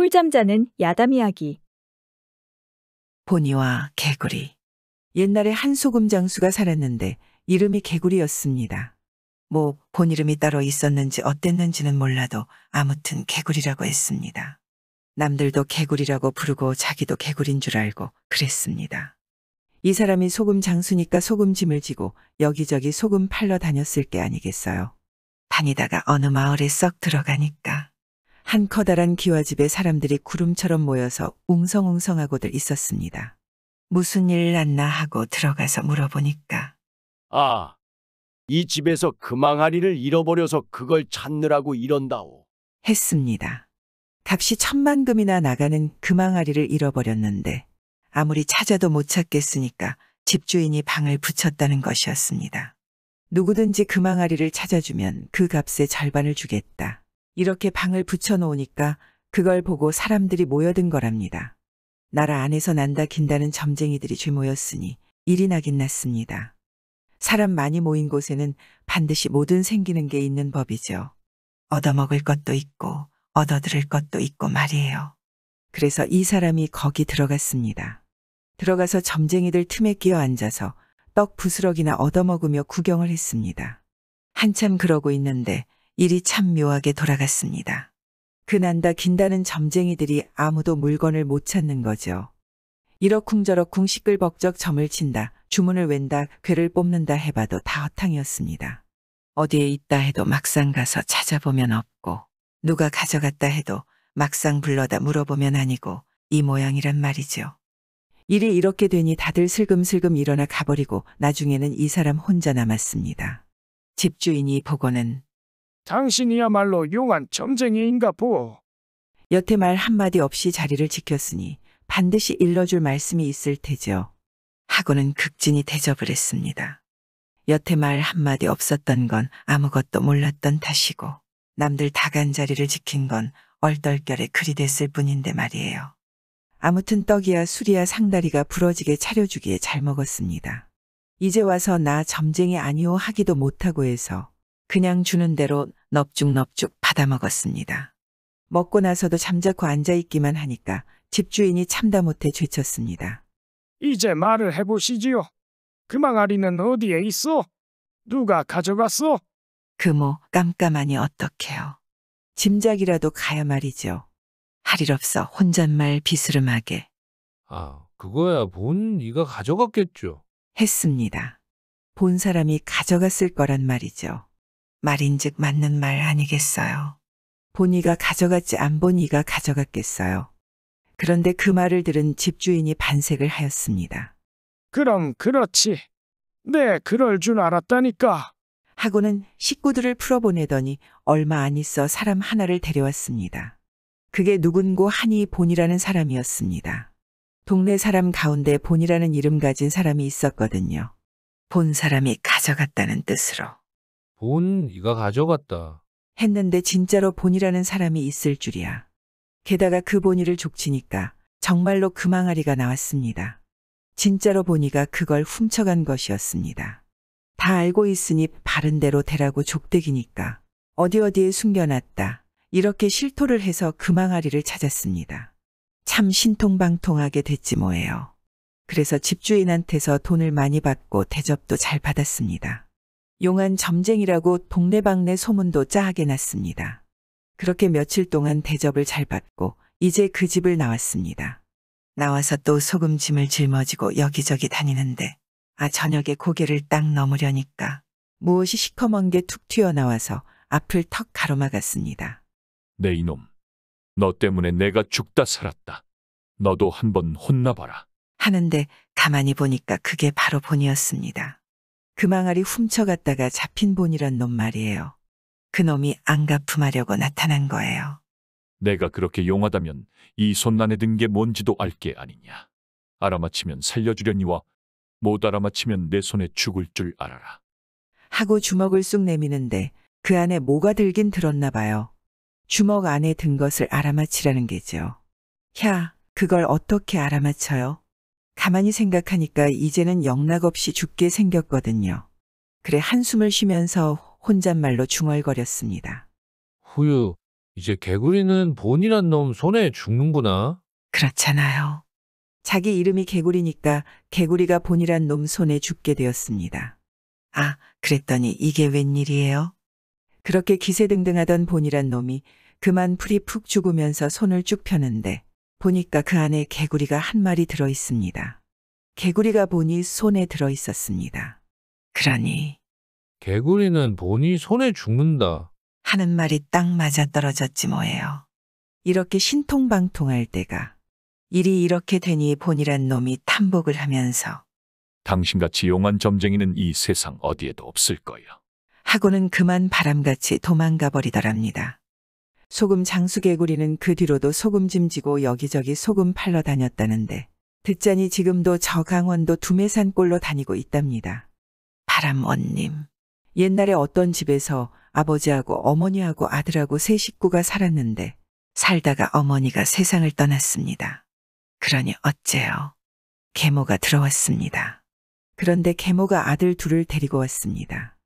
꿀잠 자는 야담 이야기. 보니와 개구리. 옛날에 한 소금 장수가 살았는데 이름이 개구리였습니다. 본 이름이 따로 있었는지 어땠는지는 몰라도 아무튼 개구리라고 했습니다. 남들도 개구리라고 부르고 자기도 개구리인 줄 알고 그랬습니다. 이 사람이 소금 장수니까 소금짐을 지고 여기저기 소금 팔러 다녔을 게 아니겠어요. 다니다가 어느 마을에 썩 들어가니까 한 커다란 기와집에 사람들이 구름처럼 모여서 웅성웅성하고들 있었습니다. 무슨 일 났나 하고 들어가서 물어보니까 아, 이 집에서 금항아리를 잃어버려서 그걸 찾느라고 이런다오. 했습니다. 값이 10,000금이나 나가는 금항아리를 잃어버렸는데 아무리 찾아도 못 찾겠으니까 집주인이 방을 붙였다는 것이었습니다. 누구든지 금항아리를 찾아주면 그 값의 절반을 주겠다. 이렇게 방을 붙여놓으니까 그걸 보고 사람들이 모여든 거랍니다. 나라 안에서 난다 긴다는 점쟁이들이 쥐모였으니 일이 나긴 났습니다. 사람 많이 모인 곳에는 반드시 뭐든 생기는 게 있는 법이죠. 얻어먹을 것도 있고 얻어들을 것도 있고 말이에요. 그래서 이 사람이 거기 들어갔습니다. 들어가서 점쟁이들 틈에 끼어 앉아서 떡 부스러기나 얻어먹으며 구경을 했습니다. 한참 그러고 있는데 일이 참 묘하게 돌아갔습니다. 그 난다 긴다는 점쟁이들이 아무도 물건을 못 찾는 거죠. 이러쿵저러쿵 시끌벅적 점을 친다, 주문을 웬다, 괴를 뽑는다 해봐도 다 허탕이었습니다. 어디에 있다 해도 막상 가서 찾아보면 없고 누가 가져갔다 해도 막상 불러다 물어보면 아니고 이 모양이란 말이죠. 일이 이렇게 되니 다들 슬금슬금 일어나 가버리고 나중에는 이 사람 혼자 남았습니다. 집주인이 보고는 당신이야말로 용한 점쟁이인가 보오. 여태 말 한마디 없이 자리를 지켰으니 반드시 일러줄 말씀이 있을 테죠. 하고는 극진히 대접을 했습니다. 여태 말 한마디 없었던 건 아무것도 몰랐던 탓이고 남들 다 간 자리를 지킨 건 얼떨결에 그리 됐을 뿐인데 말이에요. 아무튼 떡이야 술이야 상다리가 부러지게 차려주기에 잘 먹었습니다. 이제 와서 나 점쟁이 아니오 하기도 못하고 해서 그냥 주는 대로 넙죽넙죽 받아먹었습니다. 먹고 나서도 잠자코 앉아있기만 하니까 집주인이 참다 못해 죄쳤습니다. 이제 말을 해보시지요. 금항아리는 어디에 있어? 누가 가져갔어? 깜깜하니 어떡해요. 짐작이라도 가야 말이죠. 할 일 없어 혼잣말 비스름하게 그거야 네가 가져갔겠죠. 했습니다. 본 사람이 가져갔을 거란 말이죠. 말인즉 맞는 말 아니겠어요. 본이가 가져갔지 안 본이가 가져갔겠어요. 그런데 그 말을 들은 집주인이 반색을 하였습니다. 그럼 그렇지. 네, 그럴 줄 알았다니까. 하고는 식구들을 풀어보내더니 얼마 안 있어 사람 하나를 데려왔습니다. 그게 누군고 하니 본이라는 사람이었습니다. 동네 사람 가운데 본이라는 이름 가진 사람이 있었거든요. 본 사람이 가져갔다는 뜻으로. 네가 가져갔다. 했는데 진짜로 본이라는 사람이 있을 줄이야. 게다가 그 본이를 족치니까 정말로 금항아리가 나왔습니다. 진짜로 본이가 그걸 훔쳐간 것이었습니다. 다 알고 있으니 바른 대로 대라고 족대기니까 어디에 숨겨놨다. 이렇게 실토를 해서 금항아리를 찾았습니다. 참 신통방통하게 됐지 뭐예요. 그래서 집주인한테서 돈을 많이 받고 대접도 잘 받았습니다. 용한 점쟁이라고 동네방네 소문도 짜하게 났습니다. 그렇게 며칠 동안 대접을 잘 받고 이제 그 집을 나왔습니다. 나와서 또 소금짐을 짊어지고 여기저기 다니는데 저녁에 고개를 딱 넘으려니까 무엇이 시커먼 게 툭 튀어나와서 앞을 턱 가로막았습니다. 내 이놈, 너 때문에 내가 죽다 살았다. 너도 한번 혼나봐라. 하는데 가만히 보니까 그게 바로 본이었습니다. 금항아리 훔쳐갔다가 잡힌 본이란 놈 말이에요. 그 놈이 안 갚음하려고 나타난 거예요. 내가 그렇게 용하다면 이 손 안에 든 게 뭔지도 알 게 아니냐. 알아맞히면 살려주려니와 못 알아맞히면 내 손에 죽을 줄 알아라. 하고 주먹을 쑥 내미는데 그 안에 뭐가 들긴 들었나 봐요. 주먹 안에 든 것을 알아맞히라는 게죠. 그걸 어떻게 알아맞혀요? 가만히 생각하니까 이제는 영락없이 죽게 생겼거든요. 그래 한숨을 쉬면서 혼잣말로 중얼거렸습니다. 후유, 이제 개구리는 본이란 놈 손에 죽는구나. 그렇잖아요. 자기 이름이 개구리니까 개구리가 본이란 놈 손에 죽게 되었습니다. 아, 그랬더니 이게 웬일이에요? 그렇게 기세등등하던 본이란 놈이 그만 풀이 푹 죽으면서 손을 쭉 펴는데 보니까 그 안에 개구리가 한 마리 들어 있습니다. 개구리가 본이 손에 들어 있었습니다. 그러니 개구리는 본이 손에 죽는다. 하는 말이 딱 맞아 떨어졌지 뭐예요. 이렇게 신통방통할 때가 일이 이렇게 되니 본이란 놈이 탐복을 하면서 당신같이 용한 점쟁이는 이 세상 어디에도 없을 거야. 하고는 그만 바람같이 도망가 버리더랍니다. 소금 장수개구리는 그 뒤로도 소금짐 지고 여기저기 소금 팔러 다녔다는데 듣자니 지금도 저 강원도 두메산골로 다니고 있답니다. 바람원님, 옛날에 어떤 집에서 아버지하고 어머니하고 아들하고 세 식구가 살았는데 살다가 어머니가 세상을 떠났습니다. 그러니 어째요? 계모가 들어왔습니다. 그런데 계모가 아들 둘을 데리고 왔습니다.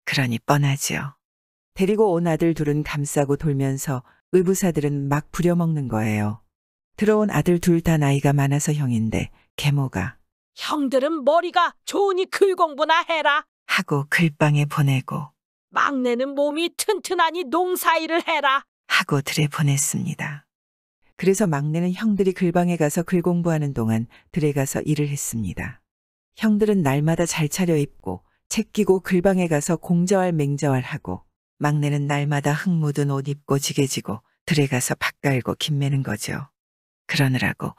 그러니 뻔하지요. 데리고 온 아들 둘은 감싸고 돌면서 의부사들은 막 부려먹는 거예요. 들어온 아들 둘 다 나이가 많아서 형인데 계모가 형들은 머리가 좋으니 글 공부나 해라. 하고 글방에 보내고 막내는 몸이 튼튼하니 농사일을 해라. 하고 들에 보냈습니다. 그래서 막내는 형들이 글방에 가서 글 공부하는 동안 들에 가서 일을 했습니다. 형들은 날마다 잘 차려입고 책 끼고 글방에 가서 공자왈 맹자왈 하고 막내는 날마다 흙 묻은 옷 입고 지게지고 들에 가서 밭 갈고 김 매는 거죠. 그러느라고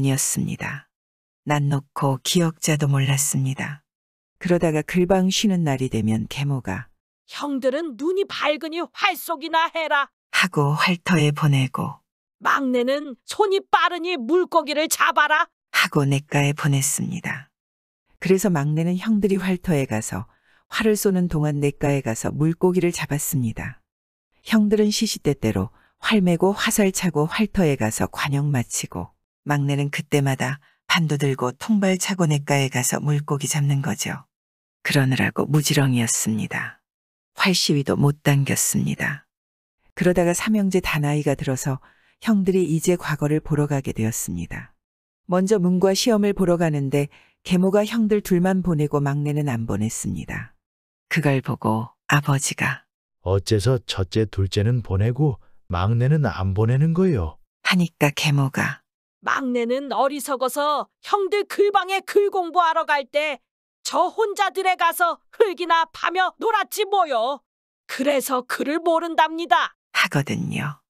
까막눈이었습니다. 난 놓고 기억자도 몰랐습니다. 그러다가 글방 쉬는 날이 되면 계모가 형들은 눈이 밝으니 활쏘기나 해라. 하고 활터에 보내고 막내는 손이 빠르니 물고기를 잡아라. 하고 냇가에 보냈습니다. 그래서 막내는 형들이 활터에 가서 활을 쏘는 동안 냇가에 가서 물고기를 잡았습니다. 형들은 시시때때로 활 메고 화살 차고 활터에 가서 관역 마치고 막내는 그때마다 반도 들고 통발 차고 냇가에 가서 물고기 잡는 거죠. 그러느라고 무지렁이었습니다. 활시위도 못 당겼습니다. 그러다가 삼형제 다 나이가 들어서 형들이 이제 과거를 보러 가게 되었습니다. 먼저 문과 시험을 보러 가는데 계모가 형들 둘만 보내고 막내는 안 보냈습니다. 그걸 보고 아버지가 어째서 첫째, 둘째는 보내고 막내는 안 보내는 거요? 하니까 계모가 막내는 어리석어서 형들 글방에 글 공부하러 갈 때 저 혼자들에 가서 흙이나 파며 놀았지 뭐요. 그래서 글을 모른답니다. 하거든요.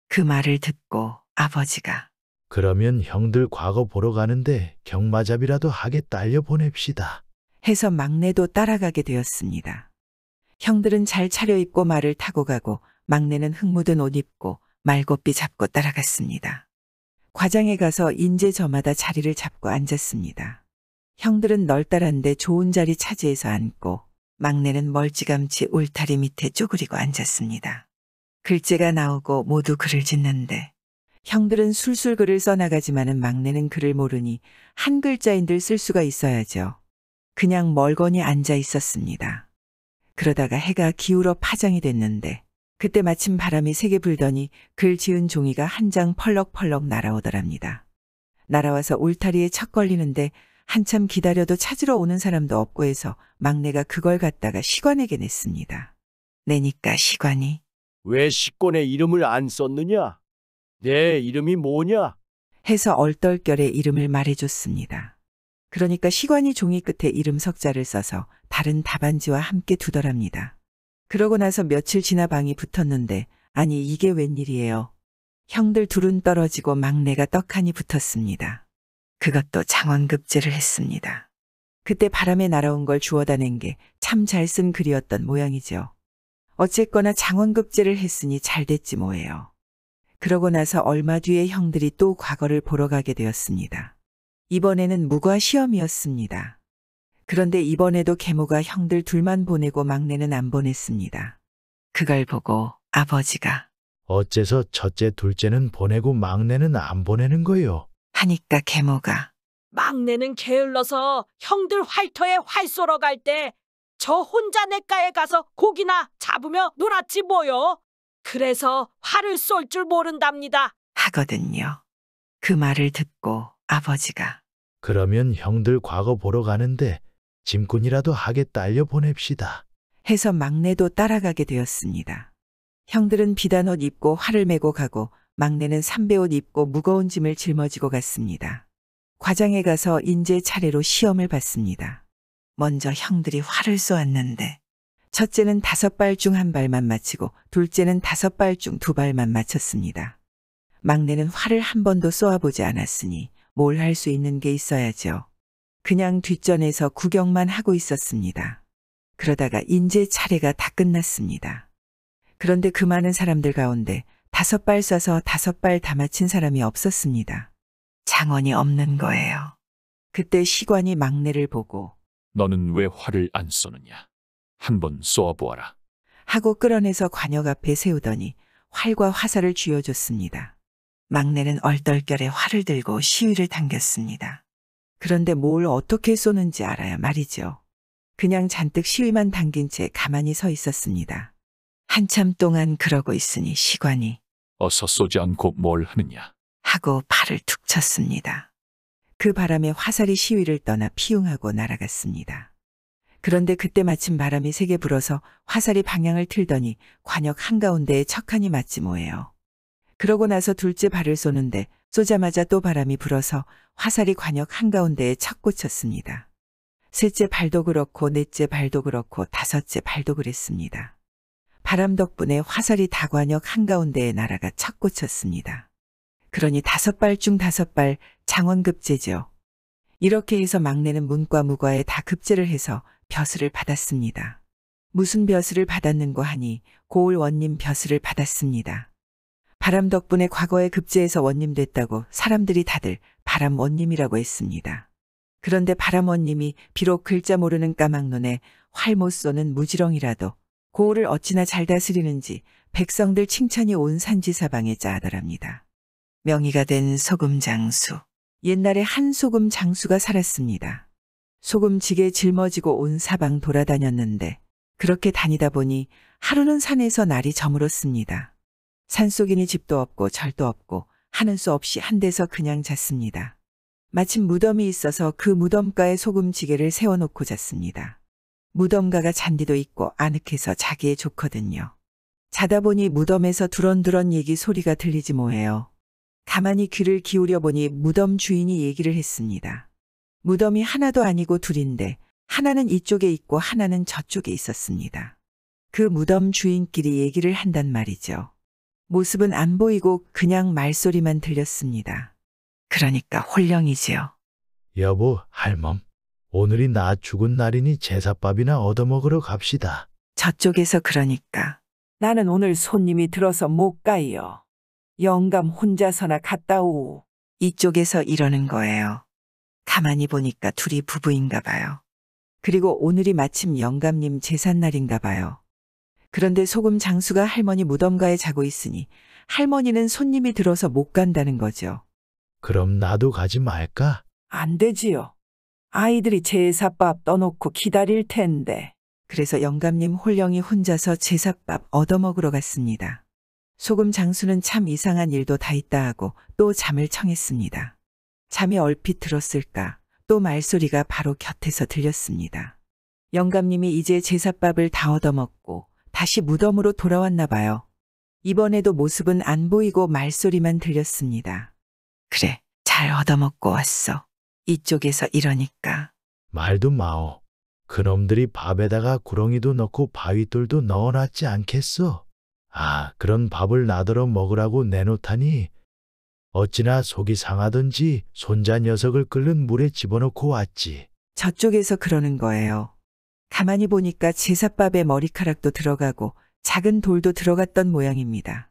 그 말을 듣고 아버지가 그러면 형들 과거 보러 가는데 경마잡이라도 하게 딸려 보냅시다. 해서 막내도 따라가게 되었습니다. 형들은 잘 차려입고 말을 타고 가고 막내는 흙 묻은 옷 입고 말고삐 잡고 따라갔습니다. 과장에 가서 인제 저마다 자리를 잡고 앉았습니다. 형들은 널따란데 좋은 자리 차지해서 앉고 막내는 멀찌감치 울타리 밑에 쪼그리고 앉았습니다. 글재가 나오고 모두 글을 짓는데 형들은 술술 글을 써나가지만은 막내는 글을 모르니 한 글자인들 쓸 수가 있어야죠. 그냥 멀거니 앉아 있었습니다. 그러다가 해가 기울어 파장이 됐는데 그때 마침 바람이 세게 불더니 글 지은 종이가 한 장 펄럭펄럭 날아오더랍니다. 날아와서 울타리에 척 걸리는데 한참 기다려도 찾으러 오는 사람도 없고 해서 막내가 그걸 갖다가 시관에게 냈습니다. 내니까 시관이 왜 식권의 이름을 안 썼느냐? 내 이름이 뭐냐? 해서 얼떨결에 이름을 말해줬습니다. 그러니까 시관이 종이 끝에 이름 석자를 써서 다른 답안지와 함께 두더랍니다. 그러고 나서 며칠 지나 방이 붙었는데 아니 이게 웬일이에요. 형들 둘은 떨어지고 막내가 떡하니 붙었습니다. 그것도 장원급제를 했습니다. 그때 바람에 날아온 걸 주워다 낸 게 참 잘 쓴 글이었던 모양이죠. 어쨌거나 장원급제를 했으니 잘 됐지 뭐예요. 그러고 나서 얼마 뒤에 형들이 또 과거를 보러 가게 되었습니다. 이번에는 무과 시험이었습니다. 그런데 이번에도 계모가 형들 둘만 보내고 막내는 안 보냈습니다. 그걸 보고 아버지가 어째서 첫째, 둘째는 보내고 막내는 안 보내는 거요? 하니까 계모가 막내는 게을러서 형들 활터에 활 쏘러 갈 때 저 혼자 냇가에 가서 고기나 잡으며 놀았지 뭐요. 그래서 화를 쏠 줄 모른답니다. 하거든요. 그 말을 듣고 아버지가 그러면 형들 과거 보러 가는데 짐꾼이라도 하게 딸려 보냅시다. 해서 막내도 따라가게 되었습니다. 형들은 비단 옷 입고 활을 메고 가고 막내는 삼배 옷 입고 무거운 짐을 짊어지고 갔습니다. 과장에 가서 인제 차례로 시험을 봤습니다. 먼저 형들이 활을 쏘았는데 첫째는 5발 중 1발만 맞히고 둘째는 5발 중 2발만 맞췄습니다. 막내는 활을 한 번도 쏘아보지 않았으니 뭘 할 수 있는 게 있어야죠. 그냥 뒷전에서 구경만 하고 있었습니다. 그러다가 인제 차례가 다 끝났습니다. 그런데 그 많은 사람들 가운데 5발 쏴서 5발 다 맞힌 사람이 없었습니다. 장원이 없는 거예요. 그때 시관이 막내를 보고 너는 왜 활을 안 쏘느냐? 한번 쏘아보아라. 하고 끌어내서 관역 앞에 세우더니 활과 화살을 쥐어줬습니다. 막내는 얼떨결에 활을 들고 시위를 당겼습니다. 그런데 뭘 어떻게 쏘는지 알아야 말이죠. 그냥 잔뜩 시위만 당긴 채 가만히 서 있었습니다. 한참 동안 그러고 있으니 시관이 어서 쏘지 않고 뭘 하느냐? 하고 팔을 툭 쳤습니다. 그 바람에 화살이 시위를 떠나 피웅하고 날아갔습니다. 그런데 그때 마침 바람이 세게 불어서 화살이 방향을 틀더니 관역 한가운데에 척하니 맞지 뭐예요. 그러고 나서 둘째 발을 쏘는데 쏘자마자 또 바람이 불어서 화살이 관역 한가운데에 척 꽂혔습니다. 셋째 발도 그렇고 넷째 발도 그렇고 5째 발도 그랬습니다. 바람 덕분에 화살이 다 관역 한가운데에 날아가 척 꽂혔습니다. 그러니 5발 중 5발 장원급제죠. 이렇게 해서 막내는 문과 무과에 다 급제를 해서 벼슬을 받았습니다. 무슨 벼슬을 받았는고 하니 고을 원님 벼슬을 받았습니다. 바람 덕분에 과거에 급제해서 원님 됐다고 사람들이 다들 바람 원님이라고 했습니다. 그런데 바람 원님이 비록 글자 모르는 까막눈에 활 못 쏘는 무지렁이라도 고을을 어찌나 잘 다스리는지 백성들 칭찬이 온 산지사방에 짜더랍니다. 명의가 된 소금장수. 옛날에 한 소금장수가 살았습니다. 소금지게 짊어지고 온 사방 돌아다녔는데 그렇게 다니다 보니 하루는 산에서 날이 저물었습니다. 산속이니 집도 없고 절도 없고 하는 수 없이 한 데서 그냥 잤습니다. 마침 무덤이 있어서 그 무덤가에 소금지게를 세워놓고 잤습니다. 무덤가가 잔디도 있고 아늑해서 자기에 좋거든요. 자다 보니 무덤에서 두런두런 얘기 소리가 들리지 뭐예요. 가만히 귀를 기울여 보니 무덤 주인이 얘기를 했습니다. 무덤이 하나도 아니고 둘인데 하나는 이쪽에 있고 하나는 저쪽에 있었습니다. 그 무덤 주인끼리 얘기를 한단 말이죠. 모습은 안 보이고 그냥 말소리만 들렸습니다. 그러니까 홀령이지요. 여보, 할멈. 오늘이 나 죽은 날이니 제사밥이나 얻어먹으러 갑시다. 저쪽에서 그러니까 나는 오늘 손님이 들어서 못 가요. 영감 혼자서나 갔다 오. 이쪽에서 이러는 거예요. 가만히 보니까 둘이 부부인가 봐요. 그리고 오늘이 마침 영감님 제삿날인가 봐요. 그런데 소금 장수가 할머니 무덤가에 자고 있으니 할머니는 손님이 들어서 못 간다는 거죠. 그럼 나도 가지 말까? 안 되지요. 아이들이 제사밥 떠놓고 기다릴 텐데. 그래서 영감님 홀령이 혼자서 제사밥 얻어먹으러 갔습니다. 소금 장수는 참 이상한 일도 다 있다 하고 또 잠을 청했습니다. 잠이 얼핏 들었을까 또 말소리가 바로 곁에서 들렸습니다. 영감님이 이제 제사밥을 다 얻어먹고 다시 무덤으로 돌아왔나 봐요. 이번에도 모습은 안 보이고 말소리만 들렸습니다. 그래, 잘 얻어먹고 왔어. 이쪽에서 이러니까. 말도 마오. 그놈들이 밥에다가 구렁이도 넣고 바위돌도 넣어놨지 않겠어? 아, 그런 밥을 나더러 먹으라고 내놓다니 어찌나 속이 상하던지 손자 녀석을 끓는 물에 집어넣고 왔지. 저쪽에서 그러는 거예요. 가만히 보니까 제사밥에 머리카락도 들어가고 작은 돌도 들어갔던 모양입니다.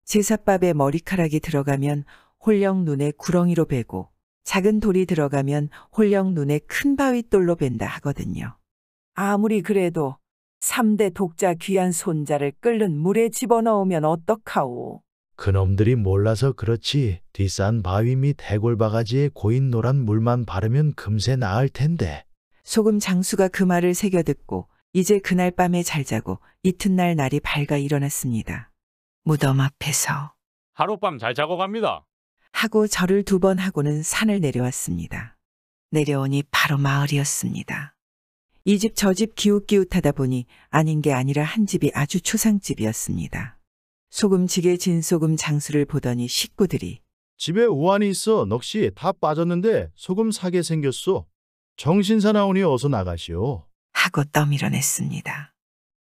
제사밥에 머리카락이 들어가면 홀령 눈에 구렁이로 베고 작은 돌이 들어가면 홀령 눈에 큰 바윗돌로 벤다 하거든요. 아무리 그래도 3대 독자 귀한 손자를 끓는 물에 집어넣으면 어떡하오. 그놈들이 몰라서 그렇지 뒷산 바위 밑 해골바가지에 고인 노란 물만 바르면 금세 나을 텐데. 소금 장수가 그 말을 새겨 듣고 이제 그날 밤에 잘 자고 이튿날 날이 밝아 일어났습니다. 무덤 앞에서 하룻밤 잘 자고 갑니다. 하고 절을 2번 하고는 산을 내려왔습니다. 내려오니 바로 마을이었습니다. 이 집 저 집 기웃기웃하다 보니 아닌 게 아니라 한 집이 아주 초상집이었습니다. 소금지게 진소금 장수를 보더니 식구들이 집에 우환이 있어 넋이 다 빠졌는데 소금 사게 생겼소. 정신사 나오니 어서 나가시오. 하고 떠밀어냈습니다.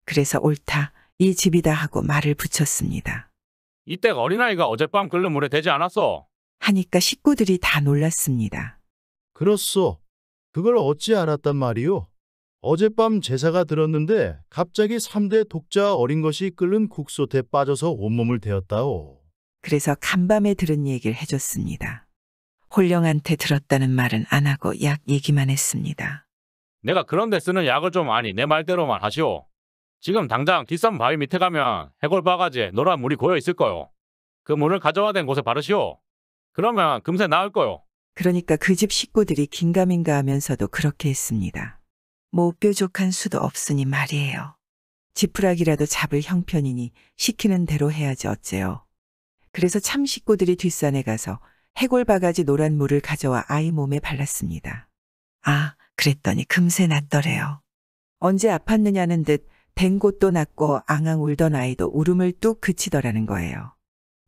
그래서 옳다, 이 집이다 하고 말을 붙였습니다. 이때가 어린아이가 어젯밤 끓는 물에 대지 않았어. 하니까 식구들이 다 놀랐습니다. 그렇소. 그걸 어찌 알았단 말이오? 어젯밤 제사가 들었는데 갑자기 3대 독자 어린 것이 끓는 국솥에 빠져서 온몸을 데웠다오. 그래서 간밤에 들은 얘기를 해줬습니다. 홀령한테 들었다는 말은 안 하고 약 얘기만 했습니다. 내가 그런 데 쓰는 약을 좀 아니 내 말대로만 하시오. 지금 당장 뒷산 바위 밑에 가면 해골 바가지에 노란 물이 고여 있을 거요. 그 물을 가져와 댄 곳에 바르시오. 그러면 금세 나을 거요. 그러니까 그 집 식구들이 긴가민가 하면서도 그렇게 했습니다. 뭐 뾰족한 수도 없으니 말이에요. 지푸라기라도 잡을 형편이니 시키는 대로 해야지 어째요. 그래서 참 식구들이 뒷산에 가서 해골 바가지 노란 물을 가져와 아이 몸에 발랐습니다. 아, 그랬더니 금세 낫더래요. 언제 아팠느냐는 듯 된 곳도 낫고 앙앙 울던 아이도 울음을 뚝 그치더라는 거예요.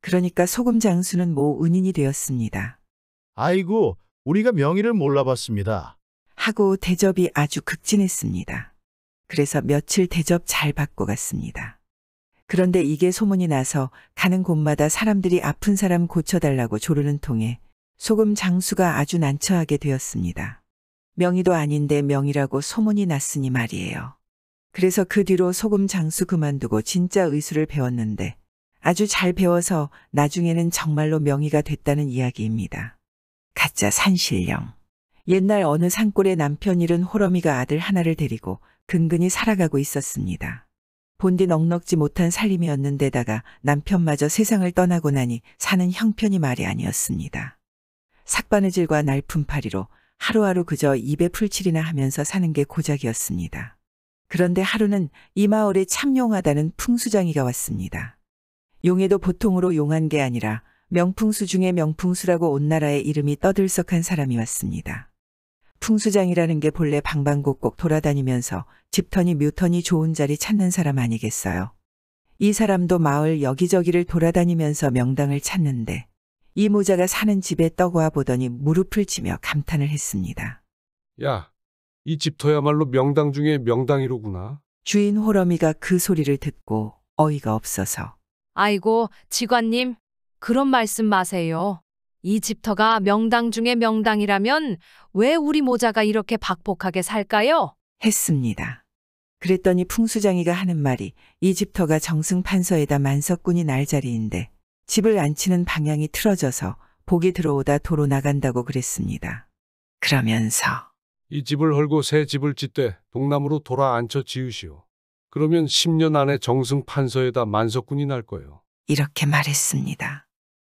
그러니까 소금 장수는 모 은인이 되었습니다. 아이고, 우리가 명의를 몰라봤습니다. 하고 대접이 아주 극진했습니다. 그래서 며칠 대접 잘 받고 갔습니다. 그런데 이게 소문이 나서 가는 곳마다 사람들이 아픈 사람 고쳐달라고 조르는 통에 소금 장수가 아주 난처하게 되었습니다. 명의도 아닌데 명의라고 소문이 났으니 말이에요. 그래서 그 뒤로 소금 장수 그만두고 진짜 의술을 배웠는데 아주 잘 배워서 나중에는 정말로 명의가 됐다는 이야기입니다. 가짜 산신령. 옛날 어느 산골에 남편 잃은 호러미가 아들 하나를 데리고 근근히 살아가고 있었습니다. 본디 넉넉지 못한 살림이었는데다가 남편마저 세상을 떠나고 나니 사는 형편이 말이 아니었습니다. 삭바느질과 날품팔이로 하루하루 그저 입에 풀칠이나 하면서 사는 게 고작이었습니다. 그런데 하루는 이 마을에 참 용하다는 풍수장이가 왔습니다. 용에도 보통으로 용한 게 아니라 명풍수 중에 명풍수라고 온 나라의 이름이 떠들썩한 사람이 왔습니다. 풍수장이라는 게 본래 방방곡곡 돌아다니면서 집터니 묘터니 좋은 자리 찾는 사람 아니겠어요. 이 사람도 마을 여기저기를 돌아다니면서 명당을 찾는데 이 모자가 사는 집에 떠고와 보더니 무릎을 치며 감탄을 했습니다. 야, 이 집터야말로 명당 중에 명당이로구나. 주인 호러미가 그 소리를 듣고 어이가 없어서 아이고, 지관님, 그런 말씀 마세요. 이 집터가 명당 중에 명당이라면 왜 우리 모자가 이렇게 박복하게 살까요? 했습니다. 그랬더니 풍수장이가 하는 말이 이 집터가 정승판서에다 만석군이 날 자리인데 집을 앉히는 방향이 틀어져서 복이 들어오다 도로 나간다고 그랬습니다. 그러면서 이 집을 헐고 새 집을 짓되 동남으로 돌아 앉혀 지으시오. 그러면 10년 안에 정승 판서에다 만석군이 날 거요. 이렇게 말했습니다.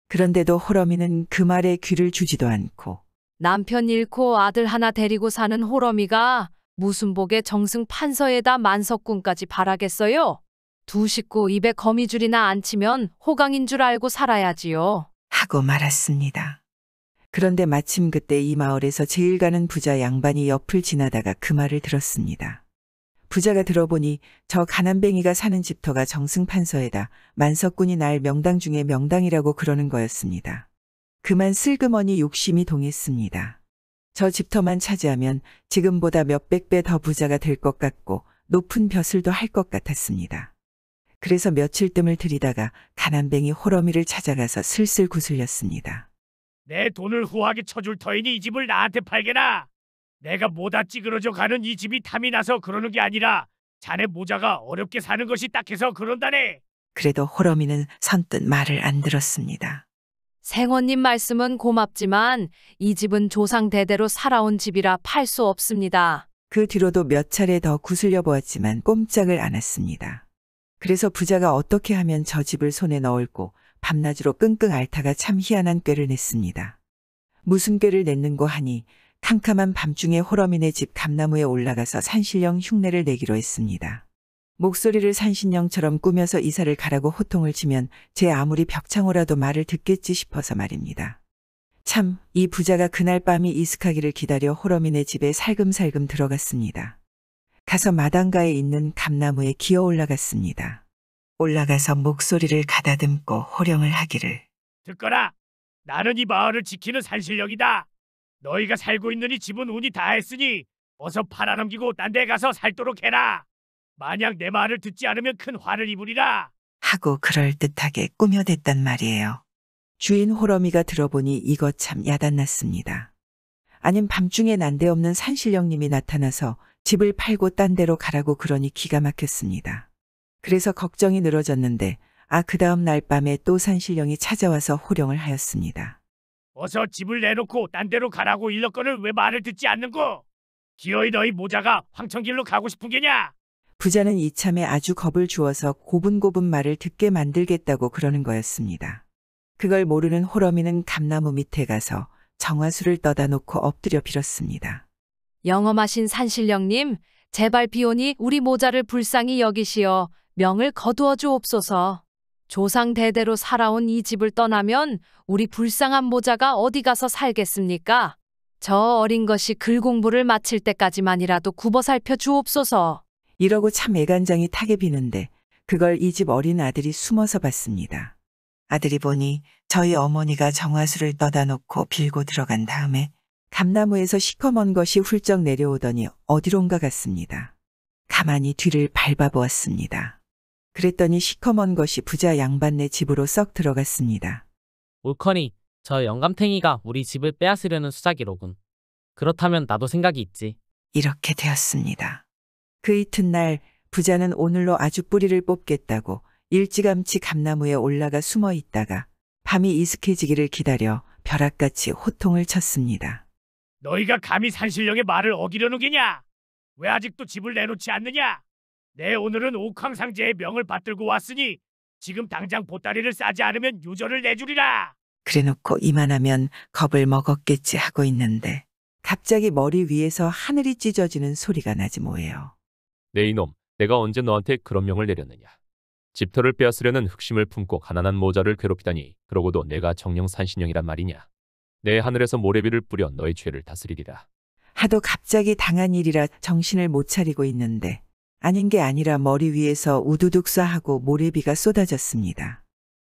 그런데도 호러미는 그 말에 귀를 주지도 않고 남편 잃고 아들 하나 데리고 사는 호러미가 무슨 복에 정승 판서에다 만석군까지 바라겠어요? 두 식구 입에 거미줄이나 안 치면 호강인 줄 알고 살아야지요. 하고 말았습니다. 그런데 마침 그때 이 마을에서 제일 가는 부자 양반이 옆을 지나다가 그 말을 들었습니다. 부자가 들어보니 저 가난뱅이가 사는 집터가 정승판서에다 만석군이 날 명당 중에 명당이라고 그러는 거였습니다. 그만 슬그머니 욕심이 동했습니다. 저 집터만 차지하면 지금보다 몇백 배 더 부자가 될 것 같고 높은 벼슬도 할 것 같았습니다. 그래서 며칠 뜸을 들이다가 가난뱅이 호러미를 찾아가서 슬슬 구슬렸습니다. 내 돈을 후하게 쳐줄 터이니 이 집을 나한테 팔게나. 내가 모다 찌그러져 가는 이 집이 탐이 나서 그러는 게 아니라 자네 모자가 어렵게 사는 것이 딱해서 그런다네. 그래도 호러미는 선뜻 말을 안 들었습니다. 생원님 말씀은 고맙지만 이 집은 조상 대대로 살아온 집이라 팔 수 없습니다. 그 뒤로도 몇 차례 더 구슬려 보았지만 꼼짝을 않았습니다. 그래서 부자가 어떻게 하면 저 집을 손에 넣을고 밤낮으로 끙끙 앓다가 참 희한한 꾀를 냈습니다. 무슨 꾀를 냈는고 하니 캄캄한 밤중에 호러미네 집 감나무에 올라가서 산신령 흉내를 내기로 했습니다. 목소리를 산신령처럼 꾸며서 이사를 가라고 호통을 치면 제 아무리 벽창호라도 말을 듣겠지 싶어서 말입니다. 참, 이 부자가 그날 밤이 이슥하기를 기다려 호러민의 집에 살금살금 들어갔습니다. 가서 마당가에 있는 감나무에 기어 올라갔습니다. 올라가서 목소리를 가다듬고 호령을 하기를. 듣거라. 나는 이 마을을 지키는 산신령이다. 너희가 살고 있는 이 집은 운이 다했으니 어서 팔아넘기고 딴 데 가서 살도록 해라. 만약 내 말을 듣지 않으면 큰 화를 입으리라. 하고 그럴듯하게 꾸며댔단 말이에요. 주인 호러미가 들어보니 이거 참 야단났습니다. 아님 밤중에 난데없는 산신령님이 나타나서 집을 팔고 딴 데로 가라고 그러니 기가 막혔습니다. 그래서 걱정이 늘어졌는데 그 다음 날 밤에 또 산신령이 찾아와서 호령을 하였습니다. 어서 집을 내놓고 딴 데로 가라고 일렀거늘 왜 말을 듣지 않는고? 기어이 너희 모자가 황천길로 가고 싶은 게냐? 부자는 이참에 아주 겁을 주어서 고분고분 말을 듣게 만들겠다고 그러는 거였습니다. 그걸 모르는 호러미는 감나무 밑에 가서 정화수를 떠다 놓고 엎드려 빌었습니다. 영험하신 산신령님, 제발 비오니 우리 모자를 불쌍히 여기시어 명을 거두어 주옵소서. 조상 대대로 살아온 이 집을 떠나면 우리 불쌍한 모자가 어디 가서 살겠습니까? 저 어린 것이 글 공부를 마칠 때까지만이라도 굽어 살펴 주옵소서. 이러고 참 애간장이 타게 비는데 그걸 이 집 어린 아들이 숨어서 봤습니다. 아들이 보니 저희 어머니가 정화수를 떠다 놓고 빌고 들어간 다음에 감나무에서 시커먼 것이 훌쩍 내려오더니 어디론가 갔습니다. 가만히 뒤를 밟아보았습니다. 그랬더니 시커먼 것이 부자 양반네 집으로 썩 들어갔습니다. 옳거니 저 영감탱이가 우리 집을 빼앗으려는 수작이로군. 그렇다면 나도 생각이 있지. 이렇게 되었습니다. 그 이튿날 부자는 오늘로 아주 뿌리를 뽑겠다고 일찌감치 감나무에 올라가 숨어 있다가 밤이 이슥해지기를 기다려 벼락같이 호통을 쳤습니다. 너희가 감히 산신령의 말을 어기려는 게냐? 왜 아직도 집을 내놓지 않느냐? 내 오늘은 옥황상제의 명을 받들고 왔으니 지금 당장 보따리를 싸지 않으면 유저를 내주리라. 그래놓고 이만하면 겁을 먹었겠지 하고 있는데 갑자기 머리 위에서 하늘이 찢어지는 소리가 나지 뭐예요. 네 이놈, 내가 언제 너한테 그런 명을 내렸느냐. 집터를 빼앗으려는 흑심을 품고 가난한 모자를 괴롭히다니 그러고도 내가 정령 산신령이란 말이냐. 내 하늘에서 모래비를 뿌려 너의 죄를 다스리리라. 하도 갑자기 당한 일이라 정신을 못 차리고 있는데 아닌 게 아니라 머리 위에서 우두둑 쏴하고 모래비가 쏟아졌습니다.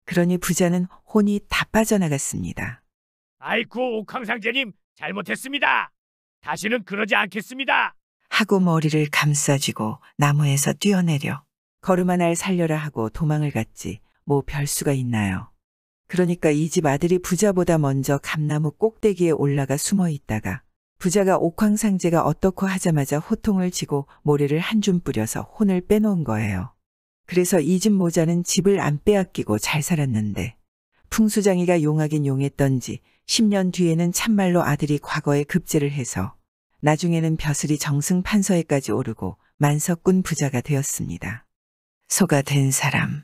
그러니 부자는 혼이 다 빠져나갔습니다. 아이쿠 옥황상제님 잘못했습니다. 다시는 그러지 않겠습니다. 하고 머리를 감싸쥐고 나무에서 뛰어내려 걸음 하나를 살려라 하고 도망을 갔지 뭐 별수가 있나요. 그러니까 이 집 아들이 부자보다 먼저 감나무 꼭대기에 올라가 숨어 있다가 부자가 옥황상제가 어떻고 하자마자 호통을 치고 모래를 한 줌 뿌려서 혼을 빼놓은 거예요. 그래서 이 집 모자는 집을 안 빼앗기고 잘 살았는데 풍수장이가 용하긴 용했던지 10년 뒤에는 참말로 아들이 과거에 급제를 해서 나중에는 벼슬이 정승 판서에까지 오르고 만석군 부자가 되었습니다. 소가 된 사람.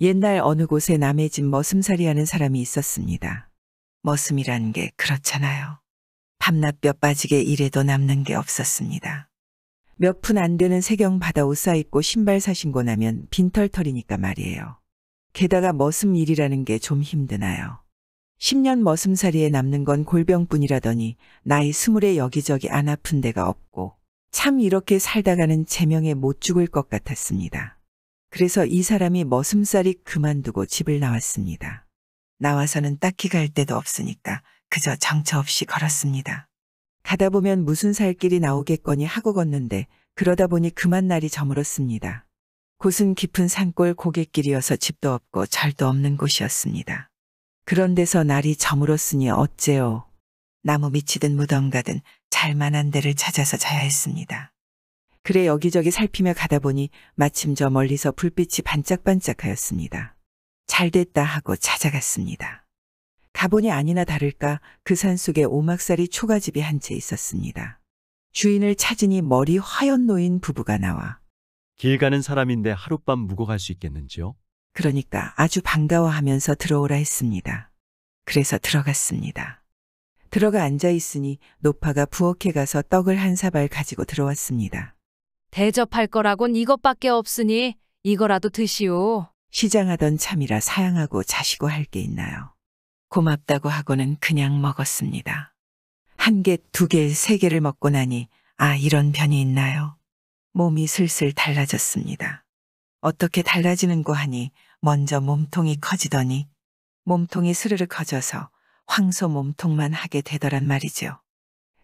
옛날 어느 곳에 남의 집 머슴살이 하는 사람이 있었습니다. 머슴이란 게 그렇잖아요. 밤낮 뼈 빠지게 일해도 남는 게 없었습니다. 몇 푼 안 되는 세경 받아 옷 사입고 신발 사신고 나면 빈털털이니까 말이에요. 게다가 머슴 일이라는 게 좀 힘드나요. 10년 머슴살이에 남는 건 골병뿐이라더니 나이 20에 여기저기 안 아픈 데가 없고 참 이렇게 살다가는 제명에 못 죽을 것 같았습니다. 그래서 이 사람이 머슴살이 그만두고 집을 나왔습니다. 나와서는 딱히 갈 데도 없으니까 그저 정처 없이 걸었습니다. 가다 보면 무슨 살길이 나오겠거니 하고 걷는데 그러다 보니 그만 날이 저물었습니다. 곳은 깊은 산골 고갯길이어서 집도 없고 절도 없는 곳이었습니다. 그런 데서 날이 저물었으니 어째요. 나무 밑이든 무덤가든 잘만한 데를 찾아서 자야 했습니다. 그래 여기저기 살피며 가다 보니 마침 저 멀리서 불빛이 반짝반짝하였습니다. 잘됐다 하고 찾아갔습니다. 가보니 아니나 다를까 그 산속에 오막살이 초가집이 한 채 있었습니다. 주인을 찾으니 머리 화연 놓인 부부가 나와 길 가는 사람인데 하룻밤 묵어 갈 수 있겠는지요? 그러니까 아주 반가워하면서 들어오라 했습니다. 그래서 들어갔습니다. 들어가 앉아 있으니 노파가 부엌에 가서 떡을 한 사발 가지고 들어왔습니다. 대접할 거라곤 이것밖에 없으니 이거라도 드시오. 시장하던 참이라 사양하고 자시고 할 게 있나요? 고맙다고 하고는 그냥 먹었습니다. 한 개, 두 개, 세 개를 먹고 나니 이런 변이 있나요? 몸이 슬슬 달라졌습니다. 어떻게 달라지는고 하니 먼저 몸통이 커지더니 몸통이 스르르 커져서 황소 몸통만 하게 되더란 말이죠.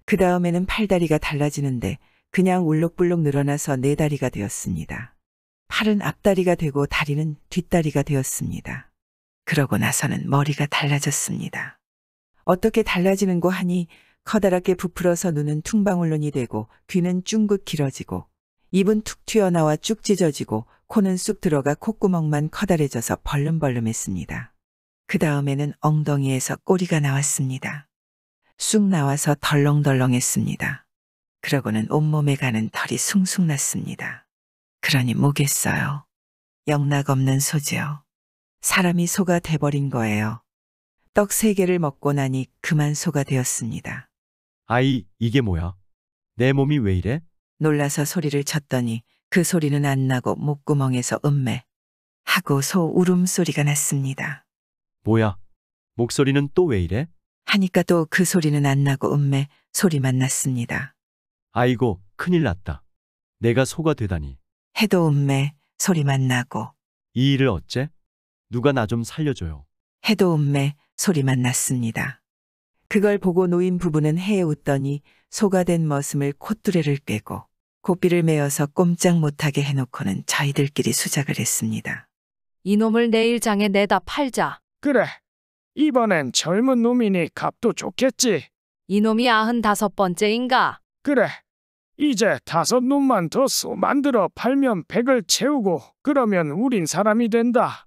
그 다음에는 팔다리가 달라지는데 그냥 울룩불룩 늘어나서 네 다리가 되었습니다. 팔은 앞다리가 되고 다리는 뒷다리가 되었습니다. 그러고 나서는 머리가 달라졌습니다. 어떻게 달라지는고 하니 커다랗게 부풀어서 눈은 퉁방울눈이 되고 귀는 쫑긋 길어지고 입은 툭 튀어나와 쭉 찢어지고 코는 쑥 들어가 콧구멍만 커다래져서 벌름벌름했습니다. 그 다음에는 엉덩이에서 꼬리가 나왔습니다. 쑥 나와서 덜렁덜렁했습니다. 그러고는 온몸에 가는 털이 숭숭 났습니다. 그러니 뭐겠어요? 영락없는 소지요. 사람이 소가 돼버린 거예요. 떡 3개를 먹고 나니 그만 소가 되었습니다. 아이, 이게 뭐야? 내 몸이 왜 이래? 놀라서 소리를 쳤더니 그 소리는 안 나고 목구멍에서 음매 하고 소 울음소리가 났습니다. 뭐야? 목소리는 또 왜 이래? 하니까 또 그 소리는 안 나고 음매 소리만 났습니다. 아이고, 큰일 났다. 내가 소가 되다니. 해도 음매 소리만 나고 이 일을 어째? 누가 나 좀 살려줘요. 해도 음매 소리만 났습니다. 그걸 보고 노인 부부는 해에 웃더니 소가 된 머슴을 콧두레를 꿰고 고삐를 메어서 꼼짝 못하게 해놓고는 저희들끼리 수작을 했습니다. 이놈을 내일 장에 내다 팔자. 그래. 이번엔 젊은 놈이니 값도 좋겠지. 이놈이 95번째인가? 그래. 이제 5놈만 더 소 만들어 팔면 100을 채우고 그러면 우린 사람이 된다.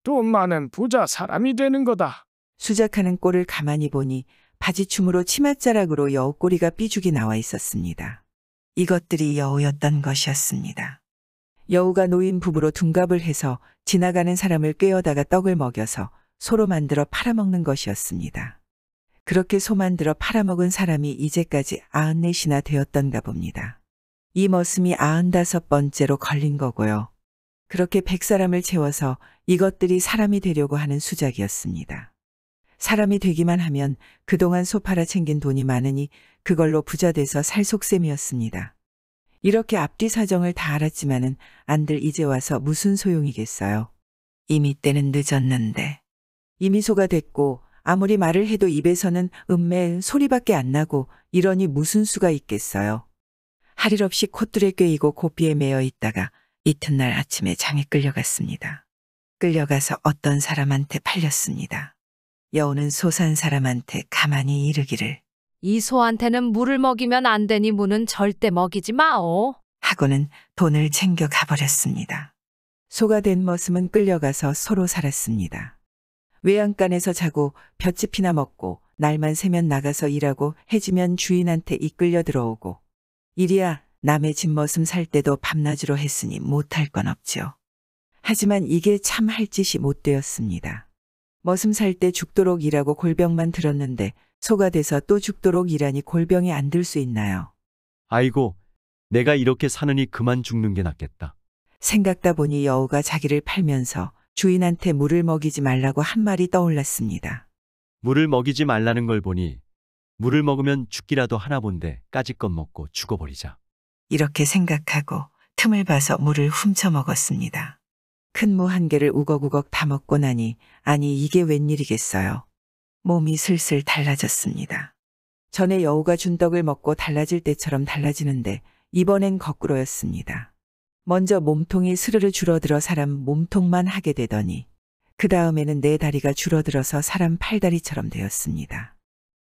돈 많은 부자 사람이 되는 거다. 수작하는 꼴을 가만히 보니 바지춤으로 치맛자락으로 여우 꼬리가 삐죽이 나와 있었습니다. 이것들이 여우였던 것이었습니다. 여우가 노인 부부로 둔갑을 해서 지나가는 사람을 꿰어다가 떡을 먹여서 소로 만들어 팔아먹는 것이었습니다. 그렇게 소 만들어 팔아먹은 사람이 이제까지 94이나 되었던가 봅니다. 이 머슴이 95번째로 걸린 거고요. 그렇게 100사람을 채워서 이것들이 사람이 되려고 하는 수작이었습니다. 사람이 되기만 하면 그동안 소 팔아 챙긴 돈이 많으니 그걸로 부자 돼서 살 속셈이었습니다. 이렇게 앞뒤 사정을 다 알았지만은 안들 이제 와서 무슨 소용이겠어요. 이미 때는 늦었는데. 이미 소가 됐고 아무리 말을 해도 입에서는 음매 소리밖에 안 나고 이러니 무슨 수가 있겠어요. 할 일 없이 콧줄에 꿰이고 고삐에 매여 있다가 이튿날 아침에 장에 끌려갔습니다. 끌려가서 어떤 사람한테 팔렸습니다. 여우는 소 산 사람한테 가만히 이르기를 이 소한테는 물을 먹이면 안 되니 무는 절대 먹이지 마오. 하고는 돈을 챙겨 가버렸습니다. 소가 된 머슴은 끌려가서 소로 살았습니다. 외양간에서 자고 볏짚이나 먹고 날만 새면 나가서 일하고 해지면 주인한테 이끌려 들어오고 이리야 남의 집 머슴 살 때도 밤낮으로 했으니 못할 건 없죠. 하지만 이게 참 할 짓이 못 되었습니다. 머슴 살 때 죽도록 일하고 골병만 들었는데 소가 돼서 또 죽도록 일하니 골병이 안 들 수 있나요? 아이고, 내가 이렇게 사느니 그만 죽는 게 낫겠다. 생각다 보니 여우가 자기를 팔면서 주인한테 물을 먹이지 말라고 한 말이 떠올랐습니다. 물을 먹이지 말라는 걸 보니 물을 먹으면 죽기라도 하나 본데 까짓것 먹고 죽어버리자. 이렇게 생각하고 틈을 봐서 물을 훔쳐 먹었습니다. 큰 무 한 개를 우걱우걱 다 먹고 나니 아니 이게 웬일이겠어요. 몸이 슬슬 달라졌습니다. 전에 여우가 준 떡을 먹고 달라질 때처럼 달라지는데 이번엔 거꾸로였습니다. 먼저 몸통이 스르르 줄어들어 사람 몸통만 하게 되더니 그 다음에는 네 다리가 줄어들어서 사람 팔다리처럼 되었습니다.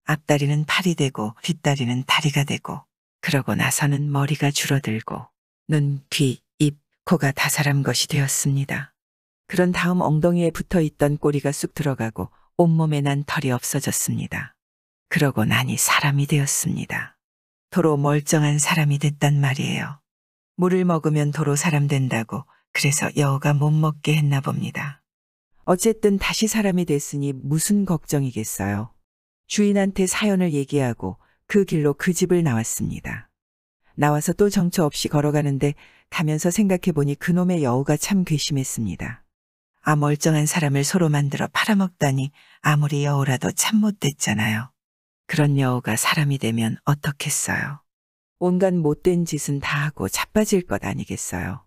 앞다리는 팔이 되고 뒷다리는 다리가 되고 그러고 나서는 머리가 줄어들고 눈, 귀, 입, 코가 다 사람 것이 되었습니다. 그런 다음 엉덩이에 붙어있던 꼬리가 쑥 들어가고 온몸에 난 털이 없어졌습니다. 그러고 나니 사람이 되었습니다. 도로 멀쩡한 사람이 됐단 말이에요. 물을 먹으면 도로 사람 된다고 그래서 여우가 못 먹게 했나 봅니다. 어쨌든 다시 사람이 됐으니 무슨 걱정이겠어요. 주인한테 사연을 얘기하고 그 길로 그 집을 나왔습니다. 나와서 또 정처 없이 걸어가는데 가면서 생각해보니 그놈의 여우가 참 괘씸했습니다. 아 멀쩡한 사람을 소로 만들어 팔아먹다니 아무리 여우라도 참 못됐잖아요. 그런 여우가 사람이 되면 어떻겠어요. 온갖 못된 짓은 다 하고 자빠질 것 아니겠어요.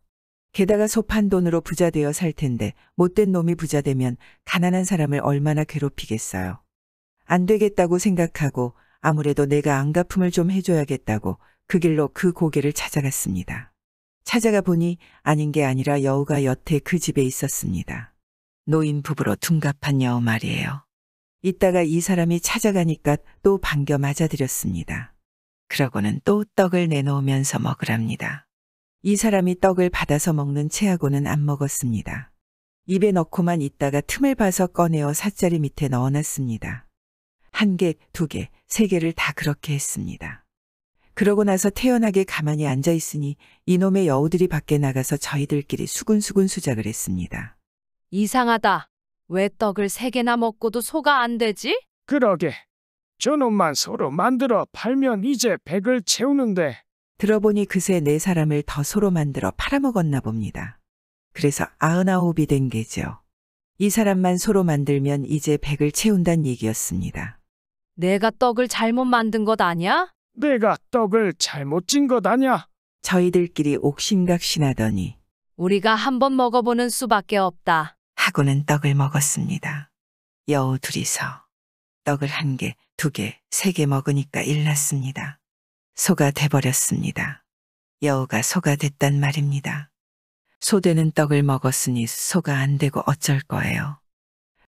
게다가 소 판 돈으로 부자 되어 살 텐데 못된 놈이 부자 되면 가난한 사람을 얼마나 괴롭히겠어요. 안 되겠다고 생각하고 아무래도 내가 안갚음을 좀 해줘야겠다고 그 길로 그 고개를 찾아갔습니다. 찾아가 보니 아닌 게 아니라 여우가 여태 그 집에 있었습니다. 노인 부부로 둔갑한 여우 말이에요. 이따가 이 사람이 찾아가니까 또 반겨 맞아들였습니다. 그러고는 또 떡을 내놓으면서 먹으랍니다. 이 사람이 떡을 받아서 먹는 체하고는 안 먹었습니다. 입에 넣고만 있다가 틈을 봐서 꺼내어 삿자리 밑에 넣어놨습니다. 1개, 2개, 3개를 다 그렇게 했습니다. 그러고 나서 태연하게 가만히 앉아 있으니 이놈의 여우들이 밖에 나가서 저희들끼리 수군수군 수작을 했습니다. 이상하다. 왜 떡을 3개나 먹고도 소가 안 되지? 그러게. 저놈만 소로 만들어 팔면 이제 100을 채우는데. 들어보니 그새 4사람을 더 소로 만들어 팔아먹었나 봅니다. 그래서 99이 된 게죠. 이 사람만 소로 만들면 이제 100을 채운다는 얘기였습니다. 내가 떡을 잘못 만든 것 아니야? 내가 떡을 잘못 찐 것 아냐? 저희들끼리 옥신각신하더니 우리가 한번 먹어보는 수밖에 없다. 하고는 떡을 먹었습니다. 여우 둘이서 떡을 1개, 2개, 3개 먹으니까 일났습니다. 소가 돼버렸습니다. 여우가 소가 됐단 말입니다. 소되는 떡을 먹었으니 소가 안 되고 어쩔 거예요.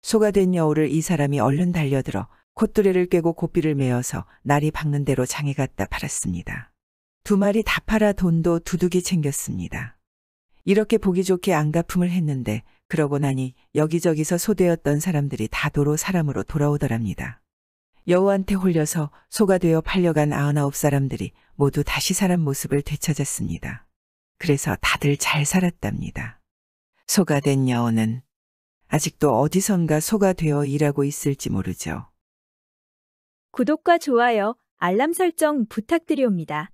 소가 된 여우를 이 사람이 얼른 달려들어 콧뚜레를 꿰고 고삐를 메어서 날이 박는 대로 장에 갖다 팔았습니다. 2마리 다 팔아 돈도 두둑이 챙겼습니다. 이렇게 보기 좋게 안갚음을 했는데 그러고 나니 여기저기서 소되었던 사람들이 다 도로 사람으로 돌아오더랍니다. 여우한테 홀려서 소가 되어 팔려간 99사람들이 모두 다시 사람 모습을 되찾았습니다. 그래서 다들 잘 살았답니다. 소가 된 여우는 아직도 어디선가 소가 되어 일하고 있을지 모르죠. 구독과 좋아요, 알람 설정 부탁드리옵니다.